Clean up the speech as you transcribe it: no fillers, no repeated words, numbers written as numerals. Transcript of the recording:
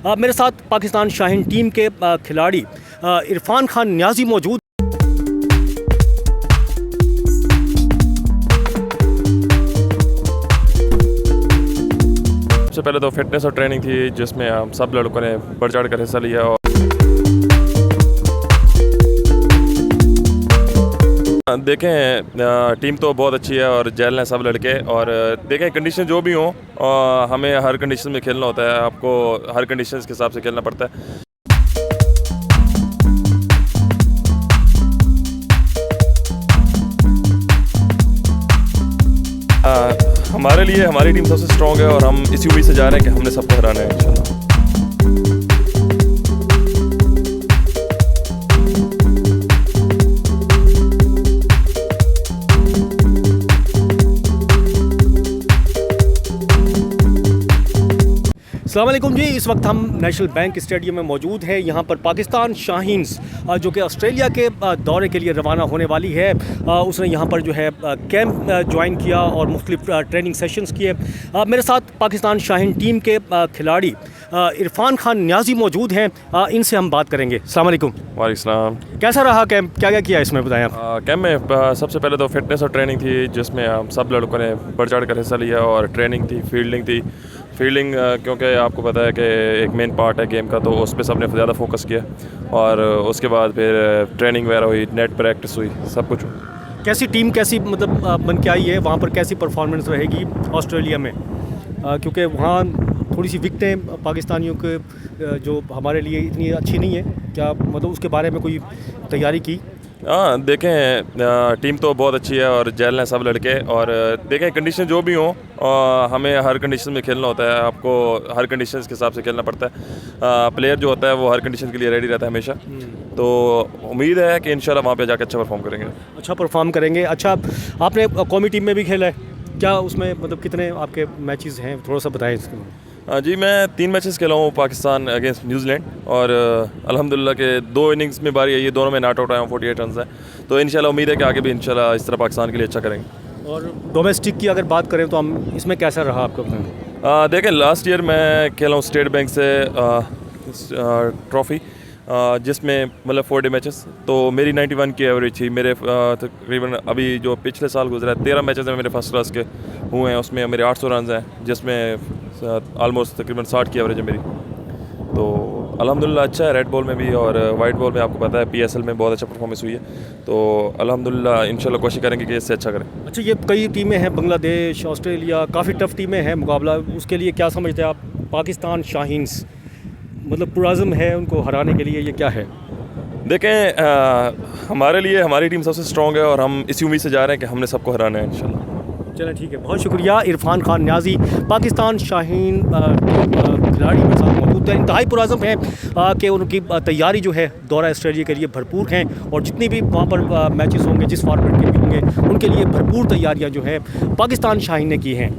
मेरे साथ पाकिस्तान शाहीन टीम के खिलाड़ी इरफान खान नियाज़ी मौजूद। सबसे पहले तो फिटनेस और ट्रेनिंग थी जिसमें हम सब लड़कों ने बढ़ चढ़ कर हिस्सा लिया। और देखें टीम तो बहुत अच्छी है और जेल हैं सब लड़के। और देखें कंडीशन जो भी हों हमें हर कंडीशन में खेलना होता है, आपको हर कंडीशन के हिसाब से खेलना पड़ता है। हमारे लिए हमारी टीम सबसे स्ट्रॉन्ग है और हम इसी उम्मीद से जा रहे हैं कि हमने सबको हराना है इंशाल्लाह। अस्सलाम वालेकुम जी, इस वक्त हम नेशनल बैंक स्टेडियम में मौजूद हैं। यहाँ पर पाकिस्तान शाहीन्स जो कि ऑस्ट्रेलिया के दौरे के लिए रवाना होने वाली है, उसने यहाँ पर जो है कैंप ज्वाइन किया और मुख्तलिफ ट्रेनिंग सेशंस किए। मेरे साथ पाकिस्तान शाहीन टीम के खिलाड़ी इरफान खान नियाज़ी मौजूद हैं, इनसे हम बात करेंगे। अस्सलाम वालेकुम। वालेकुम सलाम। कैसा रहा कैंप, क्या क्या किया इसमें बताएं आप। कैंप में सबसे पहले तो फिटनेस और ट्रेनिंग थी जिसमें हम सब लड़कों ने बढ़ चढ़ कर हिस्सा लिया। और ट्रेनिंग थी, फील्डिंग क्योंकि आपको पता है कि एक मेन पार्ट है गेम का, तो उस पर सब ने ज़्यादा फोकस किया। और उसके बाद फिर ट्रेनिंग वगैरह हुई, नेट प्रैक्टिस हुई, सब कुछ। कैसी टीम मतलब बन के आई है, वहाँ पर कैसी परफॉर्मेंस रहेगी ऑस्ट्रेलिया में, क्योंकि वहाँ थोड़ी सी विकटें पाकिस्तानियों के जो हमारे लिए इतनी अच्छी नहीं है, क्या मतलब उसके बारे में कोई तैयारी की? हाँ देखें टीम तो बहुत अच्छी है और जेल हैं सब लड़के। और देखें कंडीशन जो भी हों हमें हर कंडीशन में खेलना होता है, आपको हर कंडीशन के हिसाब से खेलना पड़ता है। प्लेयर जो होता है वो हर कंडीशन के लिए रेडी रहता है हमेशा। तो उम्मीद है कि इंशाल्लाह वहाँ पे जाकर अच्छा परफॉर्म करेंगे। अच्छा परफॉर्म करेंगे। अच्छा, आपने कौमी टीम में भी खेला है, क्या उसमें मतलब कितने आपके मैचेस हैं, थोड़ा सा बताएं इसके बारे में। जी मैं 3 मैचेस खेला हूँ पाकिस्तान अगेंस्ट न्यूजीलैंड। और अल्हम्दुलिल्लाह के 2 इनिंग्स में बारी है, ये दोनों में नॉट आउट आया हूँ, 48 रन है। तो इंशाल्लाह उम्मीद है कि आगे भी इंशाल्लाह इस तरह पाकिस्तान के लिए अच्छा करेंगे। और डोमेस्टिक की अगर बात करें तो हम इसमें कैसा रहा आपका? देखें लास्ट ईयर मैं खेला हूँ स्टेट बैंक से ट्रॉफ़ी, जिसमें मतलब 40 मैचेस, तो मेरी 91 की एवरेज थी। मेरे तकरीबन अभी जो पिछले साल गुजरा है 13 मैचेस में मेरे फर्स्ट क्लास के हुए हैं, उसमें मेरे 800 रन हैं, जिसमें ऑलमोस्ट तकरीबन 60 की एवरेज है मेरी। तो अल्हम्दुलिल्लाह अच्छा है रेड बॉल में भी। और वाइट बॉल में आपको पता है PSL में बहुत अच्छा परफॉर्मेंस हुई है। तो अल्हम्दुलिल्लाह इंशाल्लाह कोशिश करेंगे कि इससे अच्छा करें। अच्छा, ये कई टीमें हैं, बांग्लादेश, ऑस्ट्रेलिया, काफ़ी टफ टीमें हैं मुकाबला, उसके लिए क्या समझते हैं आप? पाकिस्तान शाहीन्स मतलब पुराज़म है उनको हराने के लिए, ये क्या है? देखें हमारे लिए हमारी टीम सबसे स्ट्रॉन्ग है और हम इसी उम्मीद से जा रहे हैं कि हमने सबको हराना है इंशाल्लाह। चलें ठीक है, बहुत शुक्रिया। इरफान खान नियाज़ी पाकिस्तान शाहीन खिलाड़ी मेरे साथ मौजूद है। इंतहाई पुराज़म है कि उनकी तैयारी जो है दौरा ऑस्ट्रेलिया के लिए भरपूर हैं, और जितनी भी वहाँ पर मैचेस होंगे, जिस फॉर्मेट के भी होंगे, उनके लिए भरपूर तैयारियाँ जो है पाकिस्तान शाहीन ने की हैं।